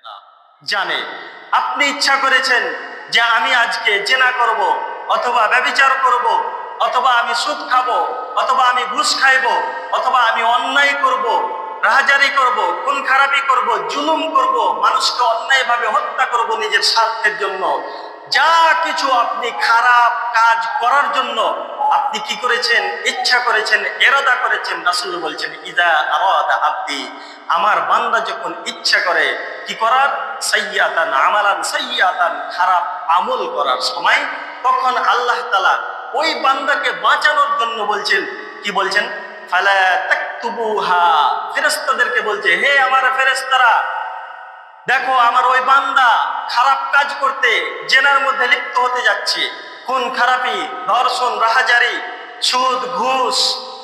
না, জানে। আপনি ইচ্ছা করেছেন যে আমি আজকে জেনা করব, অথবা ব্যভিচার করব, অথবা আমি সুদ খাবো, অথবা আমি ঘুষ খাইবো, অথবা আমি অন্যায় করব, রাহাজারি করব, খুন খারাপি করব, জুলুম করব, মানুষকে অন্যায়ভাবে হত্যা করব নিজের স্বার্থের জন্য। যা কিছু আপনি খারাপ কাজ করার জন্য আপনি কি করেছেন, ইচ্ছা করেছেন, এরাদা করেছেন, রাসূল বলছেন ইদা আরাদা আব্দি, আমার বান্দা যখন ইচ্ছা করে কি করার, সাইয়াতান আমালান সাইয়াতান, খারাপ আমল করার সময়, তখন আল্লাহ তাআলা ওই বান্দাকে বাঁচানোর জন্য বলছেন, কি বলছেন, ফালা তাকতুবুহা, ফেরেশতাদেরকে বলছে, হে আমার ফেরেশতারা, দেখো আমার ওই বান্দা খারাপ কাজ করতে, জেনার মধ্যে লিপ্ত হতে যাচ্ছে, খুন খারাপি, ধর্ষণ, রাহাজারি, সুদ ঘুষ,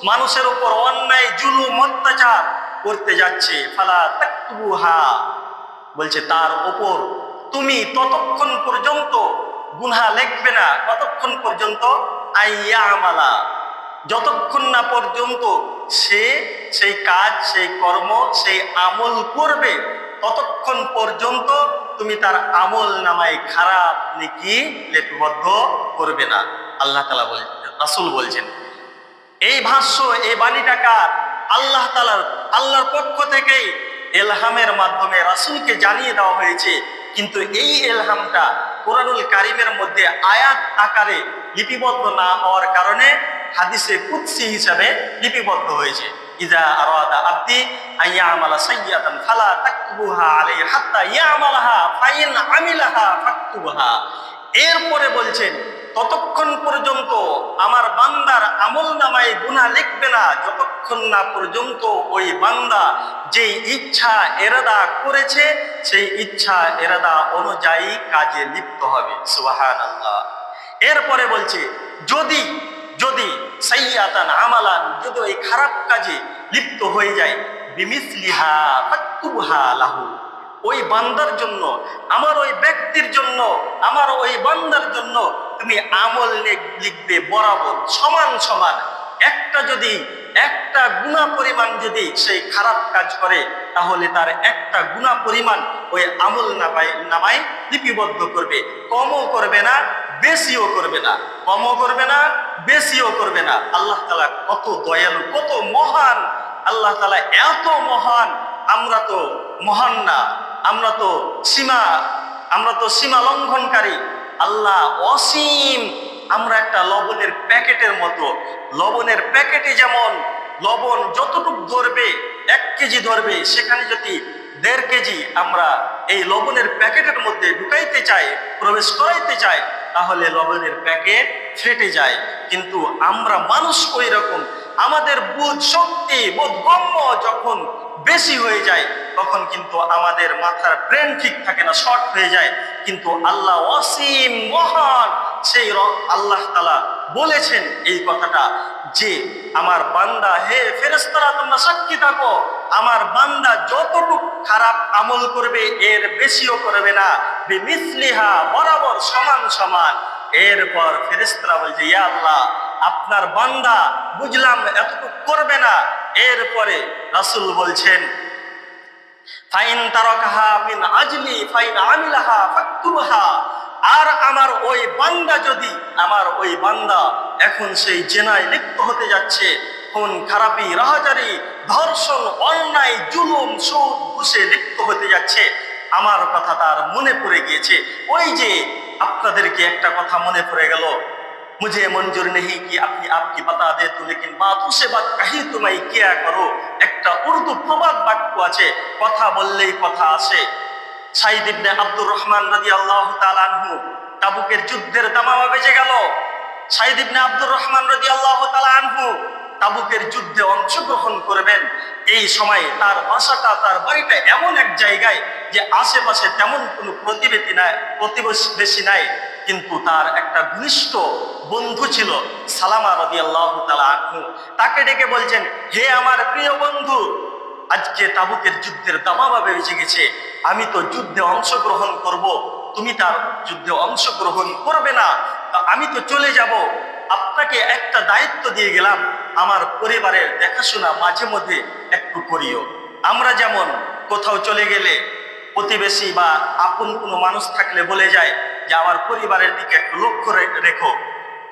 মানুষের উপর অন্যায় জুলুম অত্যাচার করতে যাচ্ছে, ফালা তাকতুবুহা, বলছে তার উপর তুমি ততক্ষণ পর্যন্ত গুনাহ লিখবে না, কতক্ষণ পর্যন্ত, আইয়া আমালা, যতক্ষণ না পর্যন্ত সে সেই কাজ, সেই কর্ম, সেই আমল করবে, ততক্ষণ পর্যন্ত তুমি তার আমল নামায় খারাপ নেকি লিপিবদ্ধ করবে না। আল্লাহ তাআলা বলেন, রাসূল বলছেন। এই ভাষ্য, এই বাণীটা কার? আল্লাহ তাআলার, আল্লাহর পক্ষ থেকেই এলহামের মাধ্যমে রাসূলকে জানিয়ে দেওয়া হয়েছে। কিন্তু এই এলহামটা কোরআনুল কারীমের মধ্যে আয়াত আকারে লিপিবদ্ধ না হওয়ার কারণে হাদিসে কুদসি হিসাবে লিপিবদ্ধ হয়েছে। ইজা আরাদা আব্দি আইয়ামালা সাইয়্যাতান ফালা তাকতুবুহা আলাইহি হাত্তা ইয়ামালাহা ফাইন আমিলাহা ফাকতুবহা। এরপরে বলছেন ততক্ষণ পর্যন্ত আমার বান্দার আমল নামায় গুনাহ লিখবে না, যতক্ষণ না পর্যন্ত ওই বান্দা যেই ইচ্ছা এরাদা করেছে সেই ইচ্ছা এরাদা অনুযায়ী কাজে লিপ্ত হবে। সুবহানাল্লাহ। এরপরে বলছে যদি যদি সাইয়াতান আমালান, যদি ওই খারাপ কাজে লিপ্ত হয়ে যায়, বিমিসলিহা ফাকতুবহা লাহু, ওই বান্দার জন্য, আমার ওই ব্যক্তির জন্য, আমার ওই বান্দার জন্য তুমি আমল লিখবে বরাবর, সমান সমান। একটা যদি একটা গুনাহ পরিমাণ যদি সেই খারাপ কাজ করে, তাহলে তার একটা গুনাহ পরিমাণ ওই আমল নামায় লিপিবদ্ধ করবে, কমও করবে না, বেশিও করবে না, কমও করবে না, বেশিও করবে না। আল্লাহ তাআলা কত দয়ালু, কত মহান! আল্লাহ তাআলা এত মহান, আমরা তো মহান না, আমরা তো সীমা লঙ্ঘনকারী। আল্লাহ অসীম। আমরা একটা লবণের প্যাকেটের মতো। লবণের প্যাকেটে যেমন লবণ যতটুকু ধরবে, 1 কেজি ধরবে, সেখানে যদি 1.5 কেজি আমরা এই লবণের প্যাকেটের মধ্যে ঢুকাইতে চাই, প্রবেশ করাইতে চাই, তাহলে লবণের প্যাকেট ফেটে যায়। কিন্তু আমরা মানুষ ওই রকম, আমাদের বুধ শক্তি, বোধগম্য যখন বেশি হয়ে যায়, তখন কিন্তু আমাদের মাথার ব্রেন ঠিক থাকে না, শর্ট হয়ে যায়। কিন্তু আল্লাহ অসীম মহান, সেই আল্লাহ তাআলা বলেছেন এই কথাটা যে আমার বান্দা, হে ফেরেশতারা তোমরা সাক্ষী থাকো, আমার বান্দা যতটুকু খারাপ আমল করবে এর বেশিও করবে না, বিমিসলিহা, বরাবর সমান সমান। এরপর ফেরেশতারা বলছে, ইয়া আল্লাহ, আপনার বান্দা বুঝলাম এতটুকু করবে না। এরপরে রাসূল বলছেন, ফাইন তারাকাহা মিন আজলি ফাইন আমিলাহা ফাকতুবহা, আর আমার ওই বান্দা যদি, আমার ওই বান্দা এখন সেই জেনায় লিপ্ত হতে যাচ্ছে, খুন খারাপি, রাহাজারি, ধর্ষণ, অন্যায়, জুলুম, সুদ ঘুষে লিপ্ত হতে যাচ্ছে, আমার কথা তার মনে পড়ে গিয়েছে। ওই যে আপনাদেরকে একটা কথা মনে পড়ে গেল, मुझे मंजूर नहीं कि अपनी आपकी बता दे तू लेकिन बातों से बात कही तुम्हें क्या करो। একটা উর্দু প্রবাদ বাক্য আছে, কথা বললেই কথা আসে। সাইদ ইবনে আব্দুর রহমান রাদিয়াল্লাহু তাআলা আনহু, তাবুকের যুদ্ধের দামামা বেজে গেল। সাইদ ইবনে আব্দুর রহমান রাদিয়াল্লাহু তাআলা আনহু তাবুকের যুদ্ধে অংশগ্রহণ করবেন। এই সময় তার বাসাটা, তার বাড়িটা এমন এক জায়গায় যে আশেপাশে তেমন কোনো প্রতিবেশী নাই, কিন্তু তার একটা ঘনিষ্ঠ বন্ধু ছিল সালামা রাদিয়াল্লাহু তাআলা আনহু। তাকে ডেকে বলছেন, হে আমার প্রিয় বন্ধু, আজকে তাবুকের যুদ্ধের দামামা বেজে গেছে, আমি তো যুদ্ধে অংশগ্রহণ করব, তুমি তার যুদ্ধে অংশগ্রহণ করবে না, তা আমি তো চলে যাব। আপনাকে একটা দায়িত্ব দিয়ে গেলাম, আমার পরিবারের দেখাশোনা মাঝে মধ্যে একটু করিও। আমরা যেমন কোথাও চলে গেলে প্রতিবেশী বা আপন কোনো মানুষ থাকলে বলে যায় যে আমার পরিবারের দিকে একটু লক্ষ্য রেখো,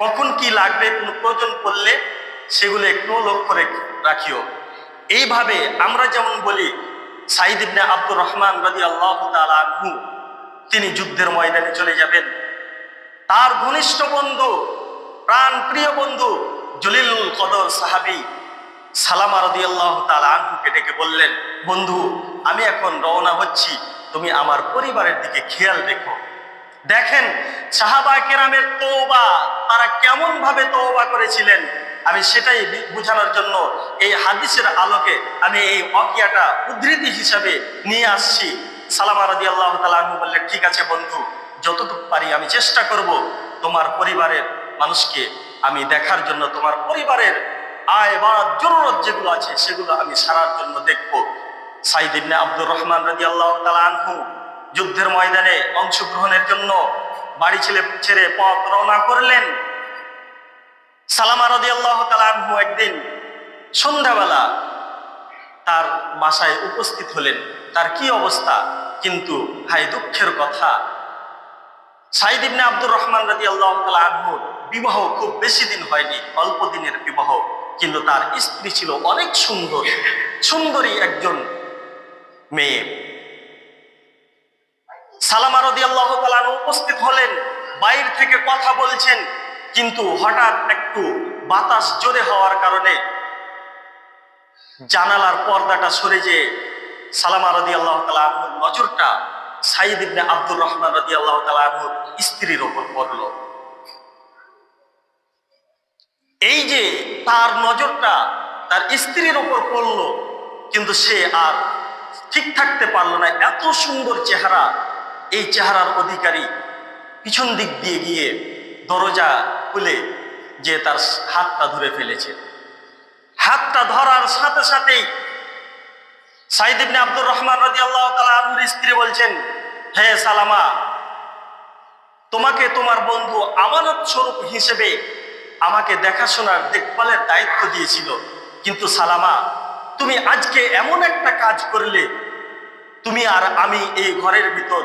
কখন কি লাগবে, কোনো প্রয়োজন পড়লে সেগুলো একটু লক্ষ্য রাখিও। এইভাবে আমরা যেমন বলি সাঈদ ইবনে আব্দুর রহমান রাদিয়াল্লাহু তাআলা আনহু তিনি যুদ্ধের ময়দানে চলে যাবেন, তার ঘনিষ্ঠ বন্ধু, প্রাণ প্রিয় বন্ধু জলিলুল কদর সাহাবী সালামা রাদিয়াল্লাহু তাআলা আনহুকে ডেকে বললেন, বন্ধু আমি এখন রওনা হচ্ছি, তুমি আমার পরিবারের দিকে খেয়াল রেখো। দেখেন সাহাবা কেরামের তওবা, তারা কেমন ভাবে তওবা করেছিলেন, আমি সেটাই বোঝানোর জন্য এই হাদিসের আলোকে আমি এই ওয়াকিয়াটা উদ্ধৃতি হিসাবে নিয়ে আসছি। সালামা রাদিয়াল্লাহু তাআলা আনহু বললেন, ঠিক আছে বন্ধু, যতটুকু পারি আমি চেষ্টা করব তোমার পরিবারের মানুষকে আমি দেখার জন্য, তোমার পরিবারের আয় বা জরুরত যেগুলো আছে সেগুলো আমি সারার জন্য দেখব। সাঈদ ইবনে আব্দুর রহমান রাদিয়াল্লাহু তাআলা আনহু যুদ্ধের ময়দানে অংশগ্রহণের জন্য বাড়ি ছেড়ে পথ রওনা করলেন। সালামা রাদিয়াল্লাহু তাআলা আনহু একদিন সন্ধ্যাবেলা তার বাসায় উপস্থিত হলেন। তার কি অবস্থা, কিন্তু হাই দুঃখের কথা, সাঈদ ইবনে আব্দুর রহমান রাদিয়াল্লাহু তাআলা আনহুর বিবাহ খুব বেশি দিন হয়নি, অল্প দিনের বিবাহ, কিন্তু তার স্ত্রী ছিল অনেক সুন্দরী একজন মেয়ে। সালামা রাদিয়াল্লাহু তাআলা আনহু উপস্থিত হলেন, বাইরে থেকে কথা বলছেন, কিন্তু হঠাৎ একটু বাতাস জোরে হওয়ার কারণে জানালার পর্দাটা সরে যেয়ে সালামা রাদিয়াল্লাহু তাআলা আনহুর নজরটা সাঈদ ইবনে আব্দুর রহমান রাদিয়াল্লাহু তাআলা আনহুর স্ত্রীর উপর পড়ল। এই যে তার নজরটা তার স্ত্রীর উপর পড়ল, কিন্তু সে আর ঠিক থাকতে পারলো না, এত সুন্দর চেহারা, এই চেহারার অধিকারী পিছন দিক দিয়ে গিয়ে দরজা খুলে যে তার হাতটা ধরে ফেলেছে। হাতটা ধরার সাথে সাথেই সাঈদ ইবনে আব্দুর রহমান রাদিয়াল্লাহু তাআলা আনহুর স্ত্রী বলছেন, হে সালামা, তোমাকে তোমার বন্ধু আমানত স্বরূপ হিসেবে আমাকে দেখাশোনার দেখভালের দায়িত্ব দিয়েছিল, কিন্তু সালামা তুমি আজকে এমন একটা কাজ করলে, তুমি আর আমি এই ঘরের ভিতর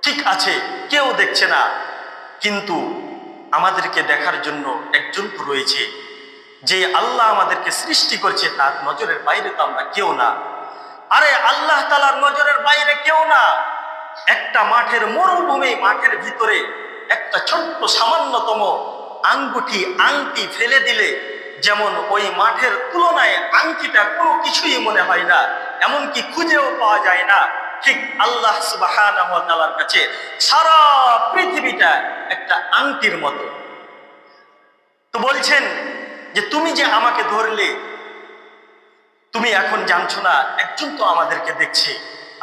ঠিক আছে, কেউ দেখছে না, কিন্তু আমাদেরকে দেখার জন্য একজন তো রয়েছে, যে আল্লাহ আমাদেরকে সৃষ্টি করছে তার নজরের বাইরে তো আমরা কেউ না। আরে আল্লাহ তাআলার নজরের বাইরে কেউ না। একটা মাঠের মরুভূমি, মাঠের ভিতরে একটা ছোট্ট সামান্যতম আংটি ফেলে দিলে যেমন ওই মাঠের তুলনায় আংটিটা কোনো কিছুই মনে হয় না, এমনকি খুঁজেও পাওয়া যায় না, ঠিক আল্লাহ সুবহানাহু ওয়া তাআলার কাছে সারা পৃথিবীটা একটা আংটির মতো। তো বলছেন যে তুমি যে আমাকে ধরলে, তুমি এখন জানছো না একজন তো আমাদেরকে দেখছে,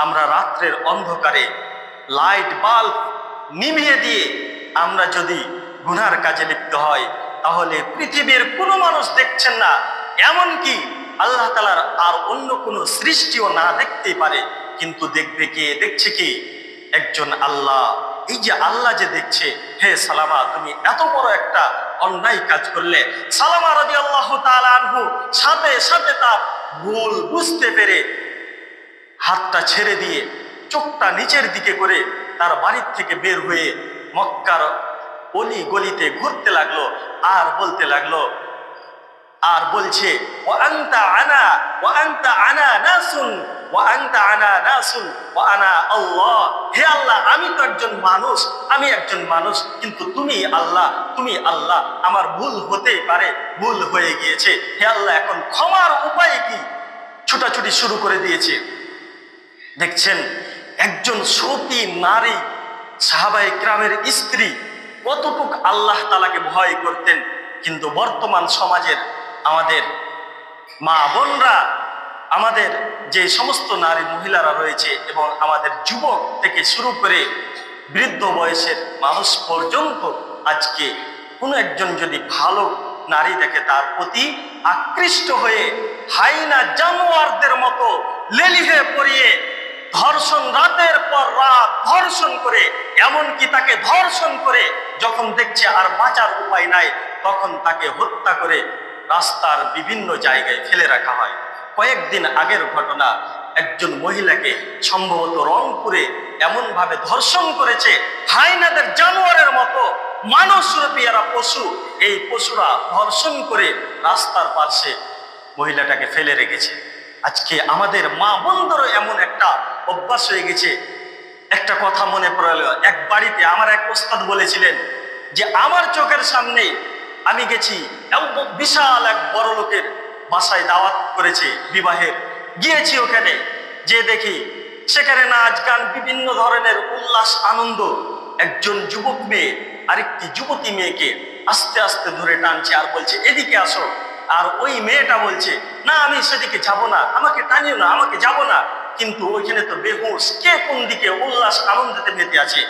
আমরা রাত্রের অন্ধকারে লাইট বাল্ব নিভিয়ে দিয়ে আমরা যদি গুনার কাজে লিপ্ত হয়, তাহলে পৃথিবীর কোনো মানুষ দেখছেন না, এমনকি আল্লাহ তাআলার আর অন্য কোনো সৃষ্টিও না দেখতেই পারে, কিন্তু দেখবে কে, দেখছে কি? একজন আল্লাহ। এই যে আল্লাহ যে দেখছে, হে সালামা তুমি এত বড় একটা অন্যায় কাজ করলে। সালামা রাদিয়াল্লাহু তাআলা আনহু সাথে সাথে তার ভুল বুঝতে পেরে হাতটা ছেড়ে দিয়ে চোখটা নিচের দিকে করে তার বাড়ির থেকে বের হয়ে মক্কার অলি গলিতে ঘুরতে লাগলো, আর বলতে লাগলো, আর বলছে, ওয়া আনতা আনা নাসুন ওয়া আনতা আনা নাসুন ওয়া আনা আল্লাহ, হে আল্লাহ আমি তো একজন মানুষ, আমি একজন মানুষ, কিন্তু তুমি আল্লাহ, তুমি আল্লাহ, আমার ভুল হতেই পারে, ভুল হয়ে গিয়েছে, হে আল্লাহ এখন ক্ষমার উপায় কি? ছুটাছুটি শুরু করে দিয়েছে। দেখছেন একজন সতী নারী সাহাবায়ে কিরামের স্ত্রী কতটুক আল্লাহ তাআলাকে ভয় করতেন, কিন্তু বর্তমান সমাজের আমাদের মা বোনরা, আমাদের যে সমস্ত নারী মহিলারা রয়েছে এবং আমাদের যুবক থেকে শুরু করে বৃদ্ধ বয়সের মানুষ পর্যন্ত আজকে কোনো একজন যদি ভালো নারী দেখে তার প্রতি আকৃষ্ট হয়ে হাইনা জানোয়ারদের মতো লেলিহে পড়িয়ে ধর্ষণ, রাতের পর রাত ধর্ষণ করে, এমনকি তাকে ধর্ষণ করে যখন দেখছে আর বাঁচার উপায় নাই, তখন তাকে হত্যা করে রাস্তার বিভিন্ন জায়গায় ফেলে রাখা হয়। কয়েকদিন আগের ঘটনা, একজন মহিলাকে সম্ভবত রংপুরে এমন ভাবে ধর্ষণ করেছে, হায়নাদের জানোয়ারের মতো মানুষরূপী এরা পশু, এই পশুরা ধর্ষণ করে রাস্তার পাশে মহিলাটাকে ফেলে রেখেছে। আজকে আমাদের মা বোনদেরও এমন একটা অভ্যাস হয়ে গেছে। একটা কথা মনে পড়ল, এক বাড়িতে আমার এক ওস্তাদ বলেছিলেন যে আমার চোখের সামনে আমি গেছি বিশাল এক বড় লোকের বাসায় দাওয়াত করেছে বিবাহের, গিয়েছি ওখানে যে দেখি সেখানে নাচ গান বিভিন্ন ধরনের উল্লাস আনন্দ। একজন যুবক মেয়ে আরেকটি যুবতী মেয়েকে আস্তে আস্তে ধরে টানছে আর বলছে এদিকে আসো, আর ওই মেয়েটা বলছে না আমি সেদিকে যাব না, আমাকে টানিও না, আমাকে যাব না। কিন্তু ওইখানে তো বেহুশ, কে কোন দিকে উল্লাস আনন্দতে মেতে আছে।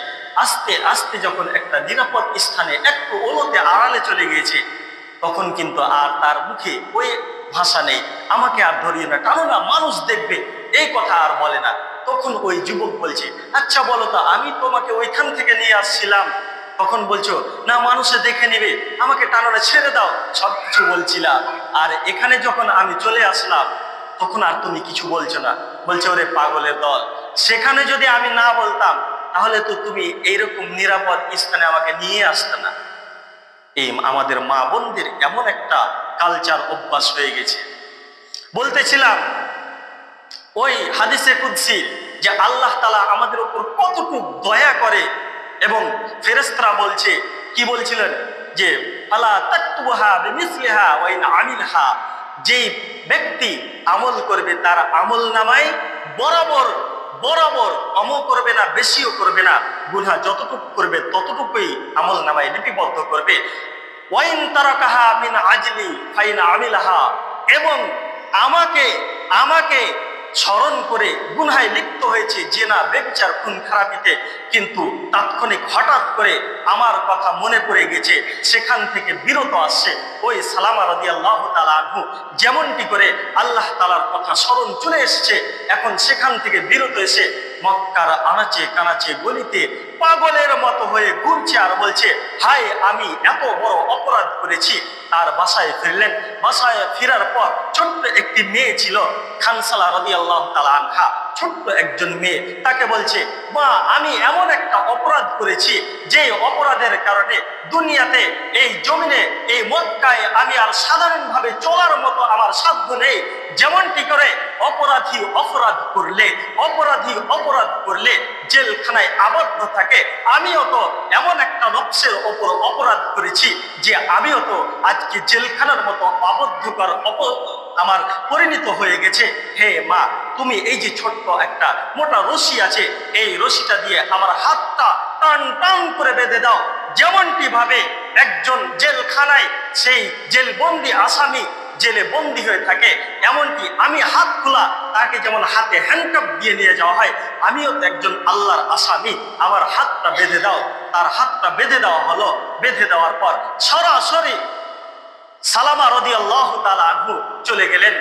আস্তে আস্তে যখন একটা নিরাপদ স্থানে একটু ওলতে আড়ালে চলে গিয়েছে, তখন কিন্তু আর তার মুখে ওই ভাষা নেই, আমাকে আর ধরিয়ে না, টানো না, মানুষ দেখবে, এই কথা আর বলে না। তখন ওই যুবক বলছে আচ্ছা বলো তো, আমি তোমাকে ওইখান থেকে নিয়ে আসছিলাম, তখন বলছো না মানুষে দেখে নিবে, আমাকে টানো না, ছেড়ে দাও, সবকিছু বলছিলাম, আর এখানে যখন আমি চলে আসলাম তখন আর তুমি কিছু বলছো না। বলছে ওরে পাগলের দল, সেখানে যদি আমি না বলতাম তাহলে তো তুমি এইরকম নিরাপদ স্থানে আমাকে নিয়ে আসতে না। এই আমাদের মা বোনদের এমন একটা কালচার অভ্যাস হয়ে গেছে। বলতেছিলাম ওই হাদিসে কুদসি যে আল্লাহ তাআলা আমাদের উপর কতটুকু দয়া করে, এবং ফেরেশতারা বলছে কি বলছিলেন যে ফালা তাকতুবহা বিমিসলিহা ওয়া ইন আমিলহা, যেই ব্যক্তি আমল করবে তার আমল নামায় বরাবর বরাবর কমও করবে না বেশিও করবে না, গুনাহ যতটুকু করবে ততটুকুই আমল নামায় লিপিবদ্ধ করবে। ওয়াইন তারাকাহা মিন আজলি ফাইন আমিলাহা, এবং আমাকে আমাকে স্মরণ করে গুনাহে লিপ্ত হয়েছে, জেনা ব্যভিচার খুন খারাপিতে, কিন্তু তাৎক্ষণিক হঠাৎ করে আমার কথা মনে পড়ে গেছে, সেখান থেকে বিরত আসছে। ওই সালামা রাদিয়াল্লাহু তাআলা আনহু যেমনটি করে আল্লাহ তাআলার কথা স্মরণ চলে এসেছে, এখন সেখান থেকে বিরত এসে মক্কার আনাচে কানাচে গলিতে পাগলের মতো হয়ে ঘুরছে আর বলছে হায় আমি এত বড় অপরাধ করেছি। তার বাসায় ফিরলেন, বাসায় ফেরার পর ছোট্ট একটি মেয়ে ছিল খানসালা রাদিয়াল্লাহু তাআলা আনহা, ছোট্ট একজন মেয়ে, তাকে বলছে মা আমি এমন একটা অপরাধ করেছি যে অপরাধের কারণে দুনিয়াতে এই জমিনে এই মক্কায় আমি আর সাধারণভাবে চলার মতো আমার সাধ্য নেই। যেমনটি করে অপরাধী অপরাধ করলে জেলখানায় আবদ্ধ থাকে, আমিও তো এমন একটা নফসের ওপর অপরাধ করেছি যে আমিও তো আজকে জেলখানার মতো আবদ্ধকর আমার পরিণত হয়ে গেছে। হে মা, তুমি এই যে ছোট্ট একটা মোটা রশি আছে, এই রশিটা দিয়ে আমার হাতটা টান টান করে বেঁধে দাও, যেমনটি ভাবে একজন জেলখানায় সেই জেলবন্দি আসামি জেলে বন্দী হয়ে থাকে, এমনকি আমি হাত খোলা তাকে যেমন হাতে হ্যান্ডকাপ দিয়ে নিয়ে যাওয়া হয়, আমিও তো একজন আল্লাহর আসামি, আমার হাতটা বেঁধে দাও। তার হাতটা বেঁধে দেওয়া হলো। বেঁধে দেওয়ার পর সরাসরি সালামা রাদিয়াল্লাহু তাআলা আনহু চলে গেলেন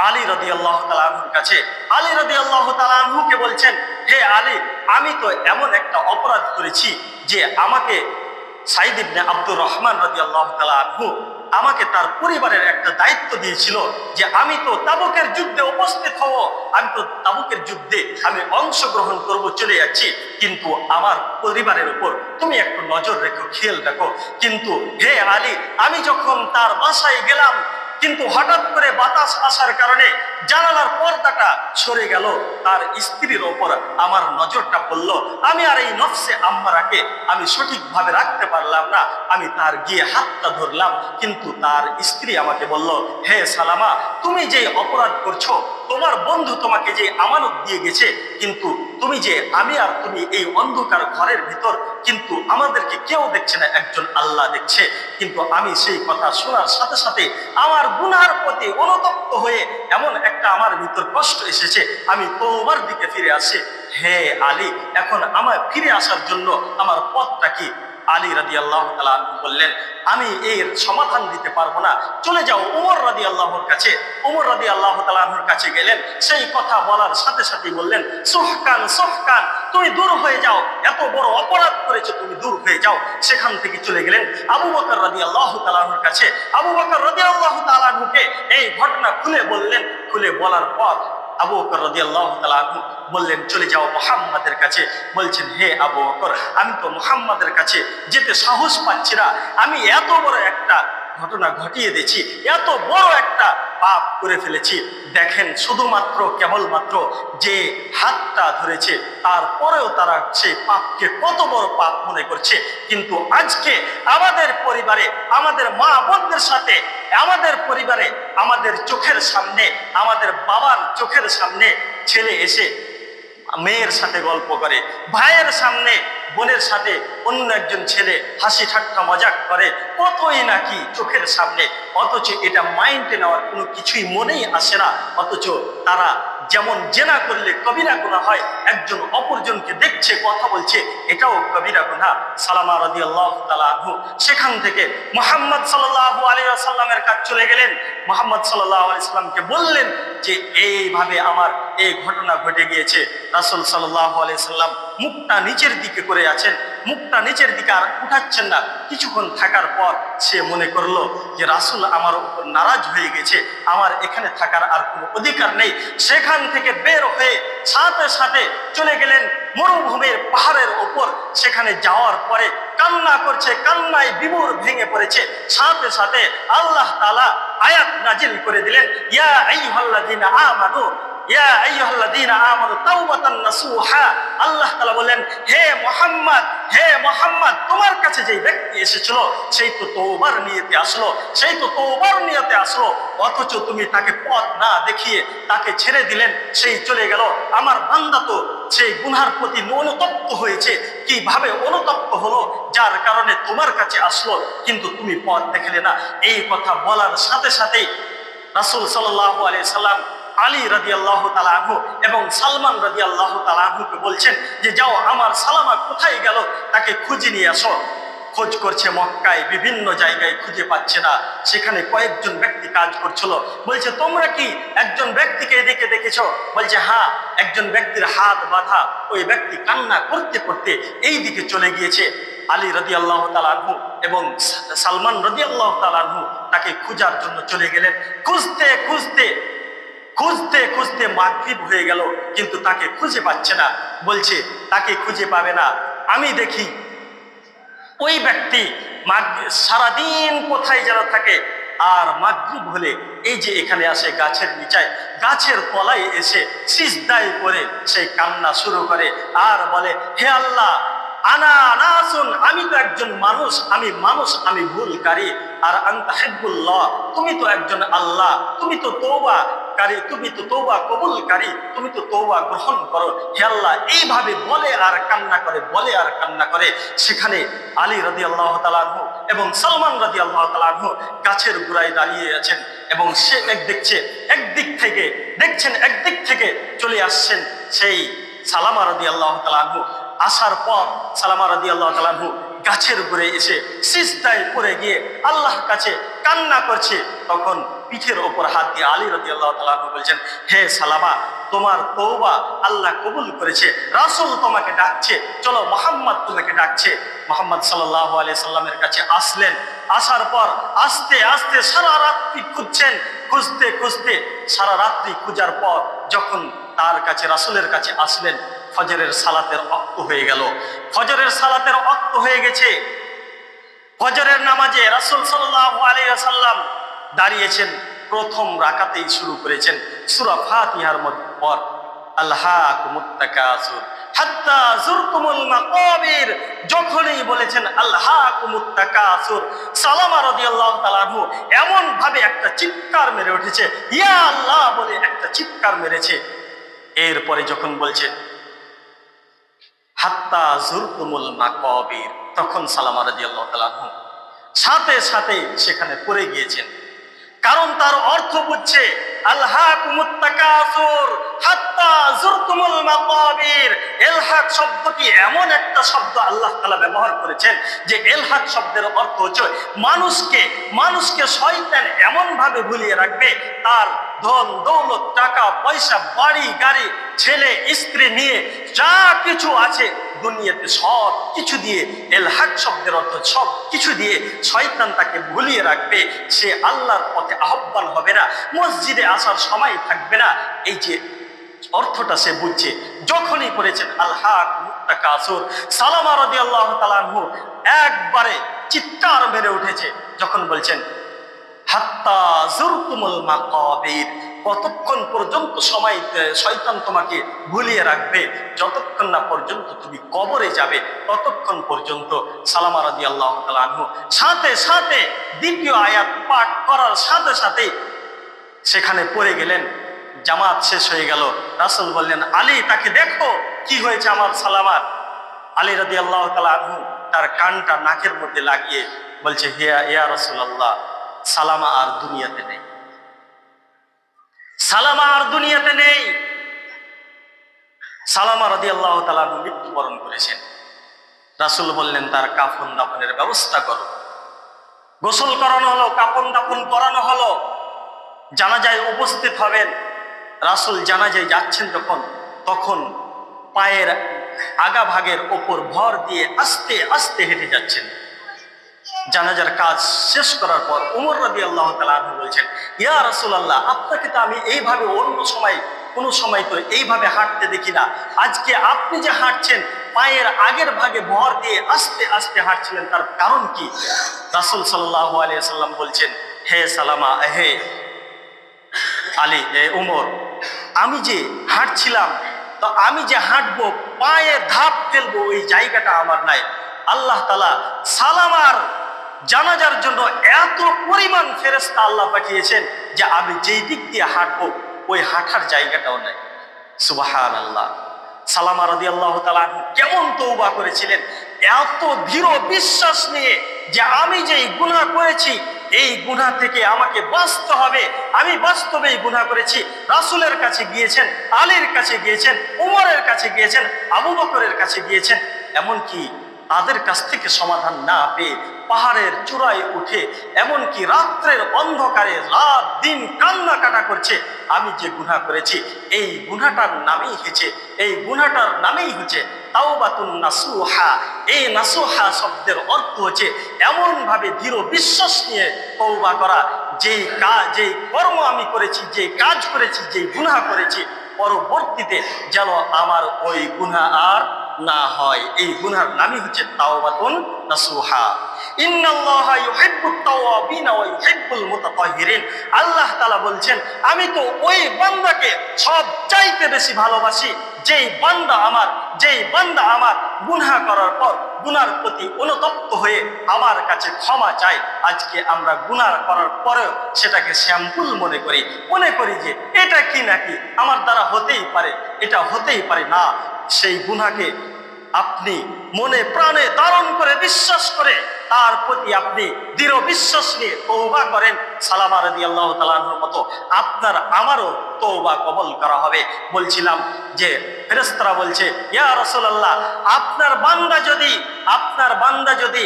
আলী রাদিয়াল্লাহু তাআলা আনহুর কাছে। আলী রাদিয়াল্লাহু তাআলা আনহুকে বলছেন হে আলী, আমি তো এমন একটা অপরাধ করেছি যে আমাকে সাইদ ইবনে আব্দুর রহমান রাদিয়াল্লাহু তাআলা আনহু আমাকে তার পরিবারের একটা দায়িত্ব দিয়েছিল যে আমি তো তাবুকের যুদ্ধে উপস্থিত হব, আমি তো তাবুকের যুদ্ধে আমি অংশগ্রহণ করব, চলে যাচ্ছি, কিন্তু আমার পরিবারের উপর তুমি একটু নজর রেখো, খেয়াল রাখো। কিন্তু হে আলী, আমি যখন তার বাসায় গেলাম, কিন্তু হঠাৎ করে বাতাস আসার কারণে জানালার পর্দাটা সরে গেল, তার স্ত্রীর ওপর আমার নজরটা পড়ল। আমি আর এই নফসে আম্মারাকে আমি সঠিকভাবে রাখতে পারলাম না, আমি তার গিয়ে হাতটা ধরলাম, কিন্তু তার স্ত্রী আমাকে বলল হে সালামা, তুমি যে অপরাধ করছো, তোমার বন্ধু তোমাকে যে আমানত দিয়ে গেছে, কিন্তু তুমি যে আমি আর তুমি এই অন্ধকার ঘরের ভিতর, কিন্তু আমাদেরকে কেউ দেখছে না, একজন আল্লাহ দেখছে। কিন্তু আমি সেই কথা শোনার সাথে সাথে আমার গুনার প্রতি অনুতপ্ত হয়ে এমন একটা আমার ভিতর কষ্ট এসেছে, আমি তোমার দিকে ফিরে আসি। হে আলী, এখন আমার ফিরে আসার জন্য আমার পথটা কি? আলী রাদিয়াল্লাহু তাআলা বললেন আমি এর সমাধান দিতে পারবো না, চলে যাও ওমর রাদিয়াল্লাহুর কাছে। ওমর রাদিয়াল্লাহু তাআলার কাছে গেলেন, সেই কথা বলার সাথে সাথে বললেন সুহকান সুহকান, তুমি দূর হয়ে যাও, এত বড় অপরাধ করেছো, তুমি দূর হয়ে যাও। সেখান থেকে চলে গেলেন আবু বকর রাদিয়াল্লাহু তাআলার কাছে। আবু বকর রাদিয়াল্লাহু তাআলাকে এই ঘটনা খুলে বললেন। খুলে বলার পর আবু বকর রাদিয়াল্লাহু তাআলা আনহু বললেন, চলে যাও মুহাম্মাদের কাছে। বলছেন, হে আবু বকর, আমি তো মুহাম্মাদের কাছে যেতে সাহস পাচ্ছি না। আমি এত বড় একটা ঘটনা ঘটিয়ে দিয়েছি, এত বড় একটা পাপ করে ফেলেছি। দেখেন, শুধুমাত্র কেবলমাত্র যে হাতটা ধরেছে, তারপরেও তারা সেই পাপকে কত বড় পাপ মনে করছে। কিন্তু আজকে আমাদের পরিবারে, আমাদের মা বোনদের সাথে, আমাদের পরিবারে, আমাদের চোখের সামনে, আমাদের বাবার চোখের সামনে ছেলে এসে মেয়ের সাথে গল্প করে, ভাইয়ের সামনে বোনের সাথে অন্য একজন ছেলে হাসি ঠাট্টা মজাক করে, কতই নাকি চোখের সামনে। অথচ এটা মাইন্ডে নেওয়ার কোনো কিছুই মনেই আসে না। অথচ তারা যেমন জেনা করলে কবিরা গুনাহ হয়, একজন অপরজনকে দেখছে, কথা বলছে, এটাও কবিরা গুনাহ। সালামা রাদিয়াল্লাহু তাআলা আনহু সেখান থেকে মুহাম্মদ সাল্লাল্লাহু আলাইহি ওয়াসাল্লামের কাছে চলে গেলেন। মুহাম্মদ সাল্লাল্লাহু আলাইহি ওয়াসাল্লামকে বললেন যে এইভাবে আমার এই ঘটনা ঘটে গিয়েছে। রাসূল সাল্লাল্লাহু আলাইহি ওয়াসাল্লাম মুখটা নিচের দিকে করে আছেন, মুখটা নিচের দিকে আর উঠাচ্ছেন না। কিছুক্ষণ থাকার পর সে মনে করলো যে রাসূল আমার উপর নারাজ হয়ে গেছে, আমার এখানে থাকার আর কোনো অধিকার নেই। সেখান থেকে বের হয়ে সাথে সাথে চলে গেলেন মরুভূমির পাহাড়ের উপর। সেখানে যাওয়ার পরে কান্না করছে, কান্নায় বিভোর ভেঙে পড়েছে। সাথে সাথে আল্লাহ তাআলা আয়াত নাজিল করে দিলেন, ইয়া আইয়ুহাল্লাযীনা আমানু, ইয়া আইয়ুহাল্লাযীনা আমানু তাওবাতান নাসুহা। আল্লাহ তাআলা বলেন, হে মুহাম্মদ, হে মুহাম্মদ, তোমার কাছে যেই ব্যক্তি এসেছিল সেই তো তওবার নিয়তে আসলো, সেই তো তওবার নিয়তে আসলো, অথচ তুমি তাকে পথ না দেখিয়ে তাকে ছেড়ে দিলেন, সেই চলে গেল। আমার বান্দা তো সেই গুনার প্রতি অনুতপ্ত হয়েছে। কিভাবে অনুতপ্ত হলো? যার কারণে তোমার কাছে আসলো, কিন্তু তুমি পথ দেখলে না। এই কথা বলার সাথে সাথেই রাসূল সাল্লাল্লাহু আলাইহি সাল্লাম আলী রাদিয়াল্লাহু তাআলা আনহু এবং সালমান রাদিয়াল্লাহু তাআলা আনহুকে বলছেন যে, যাও, আমার সালামা কোথায় গেল, তাকে খুঁজে নিয়ে আসো। খোঁজ করছে মক্কায়, বিভিন্ন জায়গায় খুঁজে পাচ্ছে না। সেখানে কয়েকজন ব্যক্তি কাজ করছিল। বলছে, তোমরা কি একজন ব্যক্তিকে এদিকে দেখেছো? বলছে, হ্যাঁ, একজন ব্যক্তির হাত বাঁধা, ওই ব্যক্তি কান্না করতে করতে এই দিকে চলে গিয়েছে। আলী রাদিয়াল্লাহু তাআলা আনহু এবং সালমান রাদিয়াল্লাহু তাআলা আনহু তাকে খোঁজার জন্য চলে গেলেন। খুঁজতে খুঁজতে খুঁজতে খুঁজতে মাগরিব হয়ে গেল, কিন্তু তাকে খুঁজে পাচ্ছে না। বলছে, তাকে খুঁজে পাবে না, আমি দেখি ওই ব্যক্তি সারাদিন কোথায় যেন থাকে, আর মাগরিব হলে এই যে এখানে আসে গাছের নিচায়, গাছের তলায় এসে সিজদায় পড়ে সেই কান্না শুরু করে আর বলে, হে আল্লাহ, আনা নাসুন, আমি তো একজন মানুষ, আমি ভুলকারী। আর আনতা হিব্বুল্লাহ, তুমি তো একজন আল্লাহ, তুমি তো তওবাকারী, তুমি তো তওবা কবুলকারী, তুমি তো তওবা গ্রহণ করো। হে আল্লাহ, এইভাবে বলে আর কান্না করে, বলে আর কান্না করে। সেখানে আলী রাদিয়াল্লাহু তাআলা আনহু এবং সালমান রাদিয়াল্লাহু তাআলা আনহু গাছের গোড়ায় দাঁড়িয়ে আছেন এবং সে একদিক থেকে চলে আসছেন সেই সালামা রাদিয়াল্লাহু তাআলা আনহু। আসার পর সালামা রাদিয়াল্লাহু তাআলা আনহু গাছের উপরে এসে সিজদায় পড়ে গিয়ে আল্লাহর কাছে কান্না করছে। তখন পিঠের ওপর হাত দিয়ে আলী রাদিয়াল্লাহু তাআলা আনহু বলছেন, হে সালামা, তোমার তওবা আল্লাহ কবুল করেছে, রাসূল তোমাকে ডাকছে, চলো, মুহাম্মদ তোমাকে ডাকছে। মুহাম্মদ সাল্লাল্লাহু আলাইহি সাল্লামের কাছে আসলেন। আসার পর আস্তে আস্তে সারা রাত্রি খুঁজছেন, খুঁজতে খুঁজতে সারা রাত্রি খোঁজার পর যখন তার কাছে, রাসূলের কাছে আসলেন, ফজরের সালাতের ওয়াক্ত হয়ে গেল। ফজরের সালাতের ওয়াক্ত হয়ে গেছে। ফজরের নামাজে রাসূল সাল্লাল্লাহু আলাইহি ওয়াসাল্লাম দাঁড়িয়েছেন, প্রথম রাকাতেই শুরু করেছেন সূরা ফাতিহার পর, আলহাকুমুত তাকাসুর হাত্তা যুরতুমুল মাকাবির। যখনই বলেছেন আলহাকুমুত তাকাসুর, সালামা রাদিয়াল্লাহু তাআলা আনহু এমন ভাবে একটা চিৎকার মেরে উঠেছে, ইয়া আল্লাহ বলে একটা চিৎকার মেরেছে। এরপরে যখন বলছে হাত্তা যুরতুমুল মাকাবির, তখন সালামা রাদিয়াল্লাহু তাআলা আনহু সাথে সাথে সেখানে পড়ে গিয়েছেন। কারণ তার অর্থ বুঝছে, আলহাকুমুত তাকাসুর হাত্তা যুরতুমুল মাকাবির। ইলহাক শব্দটি এমন একটা শব্দ আল্লাহ তাআলা ব্যবহার করেছেন যে ইলহাক শব্দের অর্থ হচ্ছে মানুষকে শয়তান এমন ভাবে ভুলিয়ে রাখবে, তার ধন দৌলত, টাকা পয়সা, বাড়ি গাড়ি, ছেলে স্ত্রী নিয়ে যা কিছু আছে দুনিয়াতে সব কিছু দিয়ে, ইলহাক শব্দের অর্থ সব কিছু দিয়ে শয়তান তাকে ভুলিয়ে রাখবে। সে আল্লাহর পথে আহ্বান হবে না, মসজিদে আসার সময় থাকবে না। এই যে অর্থটা সে বুঝছে। যখনই পড়েছেন আল হাকুমুত তাকাসুর, সালামা রাদিয়াল্লাহু তাআলা আনহু একবারে চিৎকার মেরে উঠেছে যখন বলছেন হাত্তা জুরতুমুল মাকাবির, কতক্ষণ পর্যন্ত সময় শয়তান তোমাকে ভুলিয়ে রাখবে, যতক্ষণ না পর্যন্ত তুমি কবরে যাবে ততক্ষণ পর্যন্ত। সালামা রাদিয়াল্লাহু তাআলা আনহু সাথে সাথে দ্বিতীয় আয়াত পাঠ করার সাথে সাথে সেখানে পড়ে গেলেন। জামাত শেষ হয়ে গেল, রাসূল বললেন আলী তাকে দেখো কি হয়েছে আমার সালামার। আলী রাদিয়াল্লাহু তাআলা আনহু তার কানটা নাকের মধ্যে লাগিয়ে বলছে ইয়া রাসূলুল্লাহ, সালামা আর দুনিয়াতে নেই, সালামা আর দুনিয়াতে নেই। সালামা রাদিয়াল্লাহু তাআলা আনহু মৃত্যুবরণ করেছেন। রাসূল বললেন তার কাফন দাফনের ব্যবস্থা করো। গোসল করানো হলো, কাফন দাফন করানো হলো, জানাজায় উপস্থিত হবেন। রাসূল জানাজায় যাচ্ছেন তখন পায়ের আগা ভাগের ওপর ভর দিয়ে আস্তে আস্তে হেঁটে যাচ্ছেন। জানাজার কাজ শেষ করার পর ওমর রাদিয়াল্লাহু তাআলা আনহু বলছেন ইয়া রাসূলুল্লাহ, আপনাকে তো আমি এইভাবে অন্য সময় কোনো সময় তো এইভাবে হাঁটতে দেখি না, আজকে আপনি যে হাঁটছেন পায়ের আগের ভাগে ভর দিয়ে আস্তে আস্তে হাঁটছিলেন, তার কারণ কি? রাসূল সাল্লাল্লাহু আলাইহি ওয়াসাল্লাম বলছেন হে সালামা, হে আলী, ওমর, আমি যে হাঁটছিলাম, তো আমি যে হাঁটবো পায়ে ধাপ ফেলবো ওই জায়গাটা আমার নাই। আল্লাহ তাআলা সালামার জানাজার জন্য এত পরিমাণ ফেরেশতা আল্লাহ পাঠিয়েছেন যে আমি যেই দিক দিয়ে হাঁটবো ওই হাঁটার জায়গাটাও নাই। সুবহানাল্লাহ। সালামা রাদিয়াল্লাহু তাআলা কেমন তওবা করেছিলেন, এত দৃঢ় বিশ্বাস নিয়ে যে আমি যেই গুনাহ করেছি এই গুনাহ থেকে আমাকে বাঁচতে হবে, আমি বাস্তবেই গুনাহ করেছি। রাসূলের কাছে গিয়েছেন, আলীর কাছে গিয়েছেন, উমরের কাছে গিয়েছেন, আবু বকরের কাছে গিয়েছেন, এমনকি তাদের কাছ থেকে সমাধান না পেয়ে পাহাড়ের চূড়ায় উঠে এমনকি রাত্রের অন্ধকারে রাত দিন কান্না কাটা করছে আমি যে গুনাহ করেছি এই গুনাহটার নামেই হচ্ছে তাওবাতুন নাসুহা। এই নাসুহা শব্দের অর্থ হচ্ছে এমন ভাবে দৃঢ় বিশ্বাস নিয়ে তওবা করা, যেই কর্ম আমি করেছি, যে কাজ করেছি, যে গুনাহ করেছি, পরবর্তীতে যেন আমার ওই গুনাহ আর না হয়। এই গুনার নামই হচ্ছে তাওবাতুন নাসুহা। ইন্নাল্লাহা ইউহিব্বুত তাওয়াবিন ওয়া ইউহিব্বুল মুতাতাহহিরিন। আল্লাহ তাআলা বলছেন আমি তো ওই বান্দাকে সবচাইতে বেশি ভালোবাসি যেই বান্দা আমার গুনাহ করার পর গুনার প্রতি অনুতপ্ত হয়ে আমার কাছে ক্ষমা চায়। আজকে আমরা গুনাহ করার পরেও সেটাকে শ্যাম্পুল মনে করি যে এটা কি নাকি আমার দ্বারা হতেই পারে, এটা হতেই পারে না। সেই গুনাহকে আপনি মনে প্রাণে ধারণ করে বিশ্বাস করে তার প্রতি আপনি দৃঢ় বিশ্বাস নিয়ে তওবা করেন, সালামা রাদিয়াল্লাহু তাআলা আনহুর মতো আপনার আমারও তওবা কবুল করা হবে। বলছিলাম যে ফেরেশতারা বলছে ইয়া রাসূলুল্লাহ, আপনার বান্দা যদি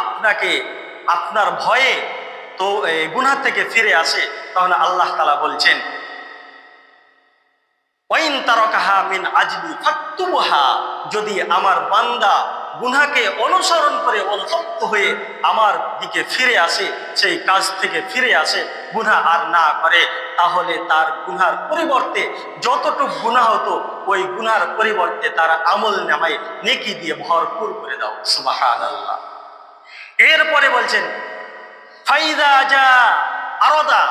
আপনাকে আপনার ভয়ে তো গুনাহ থেকে ফিরে আসে, তাহলে আল্লাহ তাআলা বলছেন ওয়াইন তারাকাহা মিন আজলি ফাকতুবহা, যদি আমার বান্দা গুনাহকে অনুসরণ করে অনুতপ্ত হয়ে আমার দিকে ফিরে আসে, সেই কাজ থেকে ফিরে আসে, গুনাহ আর না করে, তাহলে তার গুনার পরিবর্তে যতটুকু গুনাহ হতো ওই গুনার পরিবর্তে তার আমল নামায় নেকি দিয়ে ভরপুর করে দাও। সুবহানাল্লাহ। এরপরে বলছেন ফাইদা যা আরাদা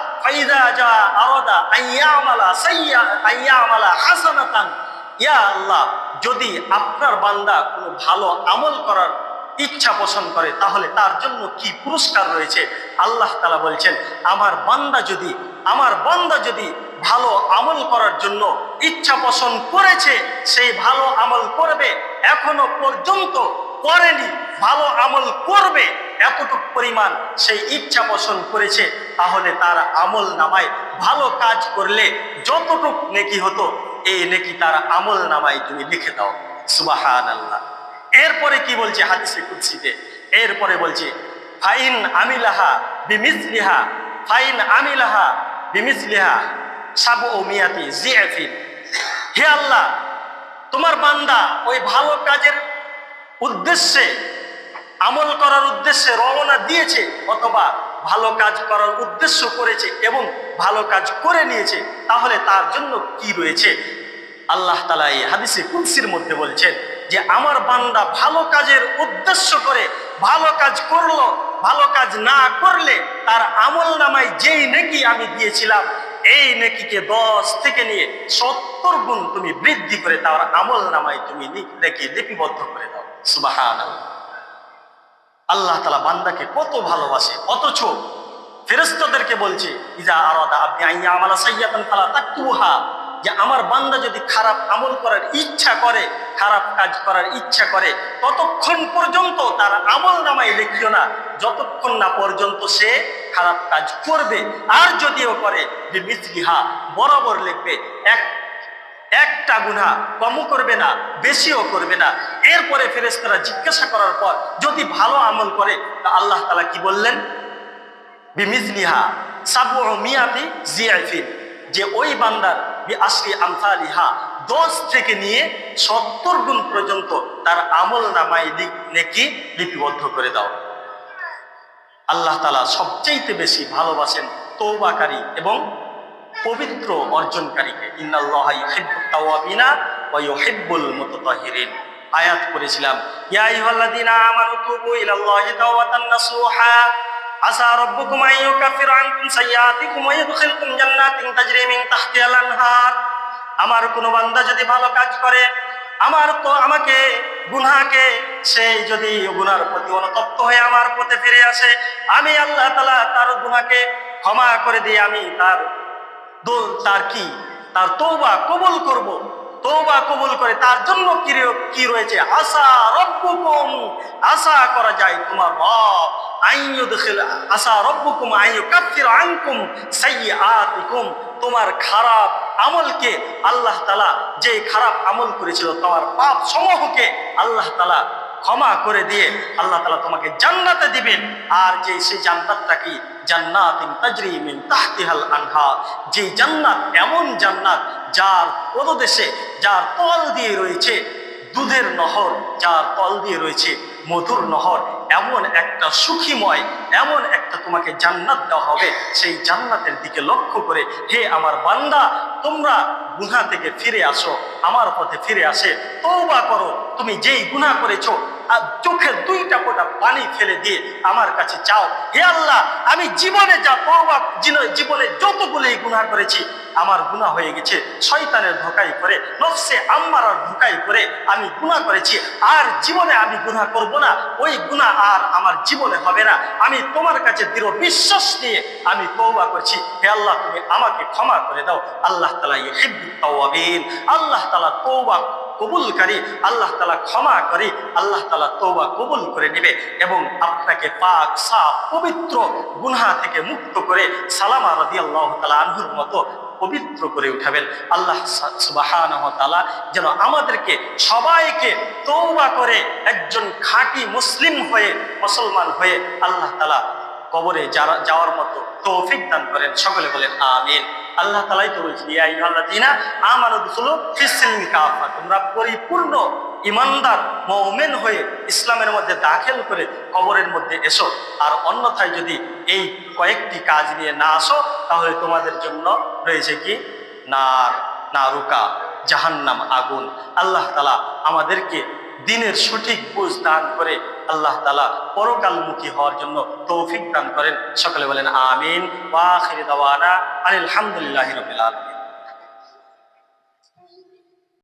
আইয়ামালা হাসানাতান, ইয়া আল্লাহ, যদি আপনার বান্দা কোনো ভালো আমল করার ইচ্ছা পোষণ করে তাহলে তার জন্য কি পুরস্কার রয়েছে? আল্লাহ তাআলা বলছেন আমার বান্দা যদি ভালো আমল করার জন্য ইচ্ছা পোষণ করেছে, সেই ভালো আমল করবে, এখনো পর্যন্ত করেনি, ভালো আমল করবে, এতটুকু পরিমাণ সেই ইচ্ছা পোষণ করেছে, তাহলে তার আমল নামায় ভালো কাজ করলে যতটুকু নেকি হতো এই নেকি তার আমল নামায় তুমি লিখে দাও। সুবহানাল্লাহ। এরপরে কি বলছে হাদিসে কুদসিতে? এরপরে বলছে ফাইন আমিলাহা বিমিসলিহা সাবউ মিয়াতি জিআফিন। হে আল্লাহ, তোমার বান্দা ওই ভালো কাজের উদ্দেশ্যে, আমল করার উদ্দেশ্যে রওনা দিয়েছে অথবা ভালো কাজ করার উদ্দেশ্য করেছে এবং ভালো কাজ করে নিয়েছে, তাহলে তার জন্য কি রয়েছে? আল্লাহ তাআলা এই হাদিসে কুদসির মধ্যে বলছেন যে আমার বান্দা ভালো কাজের উদ্দেশ্য করে ভালো কাজ করলো, ভালো কাজ না করলে তার আমল নামায় যেই নেকি আমি দিয়েছিলাম এই নেকিকে 10 থেকে নিয়ে 70 গুণ তুমি বৃদ্ধি করে তার আমল নামায় তুমি নেকি লিপিবদ্ধ করে দাও। সুবহানাল্লাহ। আল্লাহ তাআলা বান্দাকে কত ভালোবাসে, অথচ ফেরেশতাদেরকে বলছে ইজা আরাদা আবদি আইয়া আমালা সাইয়্যাতান ফালা তাকতুহা, যে আমার বান্দা যদি খারাপ আমল করার ইচ্ছা করে, খারাপ কাজ করার ইচ্ছা করে, ততক্ষণ পর্যন্ত তার আমল নামায় লিখিও না যতক্ষণ না পর্যন্ত সে খারাপ কাজ করবে। আর যদিও করে বিমিসলিহা, বরাবর লিখবে, একটা গুনাহ কমও করবে না বেশিও করবে না। এরপরে ফেরেশতারা জিজ্ঞাসা করার পর যদি ভালো আমল করে তা আল্লাহ তাআলা কি বললেন? বিমিসলিহা সাবউ মিয়াতি জিআফিন, যে ওই বান্দার বিআশরি আমসালিহা 10 থেকে নিয়ে 70 গুণ পর্যন্ত তার আমল নামায় নেকি লিপিবদ্ধ করে দাও। আল্লাহ তাআলা সবচেয়ে বেশি ভালোবাসেন তওবাকারী এবং পবিত্র অর্জনকারীকে। ইন্নাল্লাহা ইউহিব্বুত তাওয়াবিনা ওয়া ইউহিব্বুল মুতাতাহহিরিন। আয়াত করেছিলাম, ইয়া আইয়ুহাল্লাযীনা আমানু তুবু ইলাল্লাহি তাওবাতান নাসুহা আসা রাব্বুকুম আন ইউকাফিরা আনকুম সাইয়্যাতিকুম ওয়া ইউদখিলকুম জান্নাতিন তাজরি মিন তাহতিহাল আনহার। আমার কোনো বান্দা যদি ভালো কাজ করে, আমাকে গুনাহকে, সে যদি গুনার প্রতি অনুতপ্ত হয়ে আমার পথে ফিরে আসে, আমি আল্লাহ তাআলা তার গুনাহকে ক্ষমা করে দিয়ে আমি তার তওবা কবুল করব। তওবা কবুল করে তার জন্য কি রয়েছে? আসা রব্বুকুম, আশা করা যায় তোমার রব আসা রব্বুকুম আন ইউকাফিরা আনকুম সাইয়্যাতিকুম, তোমার খারাপ আমলকে আল্লাহ তাআলা, যে খারাপ আমল করেছিল তোমার পাপ সমূহকে আল্লাহ তাআলা ক্ষমা করে দিয়ে আল্লাহ তাআলা তোমাকে জান্নাতে দিবেন। আর যে সেই জান্নাতটা কি? জান্নাতিন তাজরি মিন তাহতিহাল আনহার, যে জান্নাত এমন জান্নাত যার পদদেশে, যার তল দিয়ে রয়েছে দুধের নহর, যার তল দিয়ে রয়েছে মধুর নহর। এমন একটা সুখীময়, এমন একটা তোমাকে জান্নাত দেওয়া হবে। সেই জান্নাতের দিকে লক্ষ্য করে হে আমার বান্দা, তোমরা গুনাহ থেকে ফিরে আসো, আমার পথে ফিরে আসে তওবা করো। তুমি যেই গুনাহ করেছো আর চোখের 2টা ফোঁটা পানি ফেলে দিয়ে আমার কাছে চাও, হে আল্লাহ, আমি জীবনে যতগুলোই গুনাহ করেছি, আমার গুনাহ হয়ে গেছে শয়তানের ধোঁকায় পড়ে, নফসে আম্মারার ধোঁকায় পড়ে আমি গুনাহ করেছি। আর জীবনে আমি গুনাহ করব না, ওই গুনাহ আর আমার জীবনে হবে না। আমি তোমার কাছে দৃঢ় বিশ্বাস নিয়ে আমি তওবা করছি, হে আল্লাহ, তুমি আমাকে ক্ষমা করে দাও। আল্লাহ তাআলা ইউহিব্বুত তাওয়াবিন, আল্লাহ তাআলা তওবা কবুলকারী, আল্লাহ তাআলা ক্ষমা করে, আল্লাহ তাআলা তওবা কবুল করে নেবে এবং আপনাকে পাক সাফ পবিত্র গুনাহ থেকে মুক্ত করে সালামা রাদিয়াল্লাহু তাআলা আনহুর মতো পবিত্র করে উঠাবেন। আল্লাহ সুবহানাহু ওয়া তাআলা যেন আমাদেরকে সবাইকে তওবা করে একজন খাঁটি মুসলিম হয়ে, মুসলমান হয়ে আল্লাহ তাআলা কবরে যাওয়ার মতো তৌফিক দান করেন। সকলে বলেন আমিন। আল্লাহ তাআলাই তো বলছেন, ইয়া আইয়ুহাল্লাযীনা আমানু দুখুলু ফিস-সিলমি কাফা, তোমরা পরিপূর্ণ ইমানদার মুমিন হয়ে ইসলামের মধ্যে দাখিল করে কবরের মধ্যে এসো। আর অন্যথায় যদি এই কয়েকটি কাজ নিয়ে না আসো, তাহলে তোমাদের জন্য রয়েছে কি? নারুকা, জাহান্নাম, আগুন। আল্লাহ তাআলা আমাদেরকে দিনের সঠিক বুঝ দান করে আল্লাহ তাআলা পরকালমুখী হওয়ার জন্য তৌফিক দান করেন। সকলে বলেন আমিন। ওয়া আখিরু দাওয়ানা আলহামদুলিল্লাহি রাব্বিল আলামিন।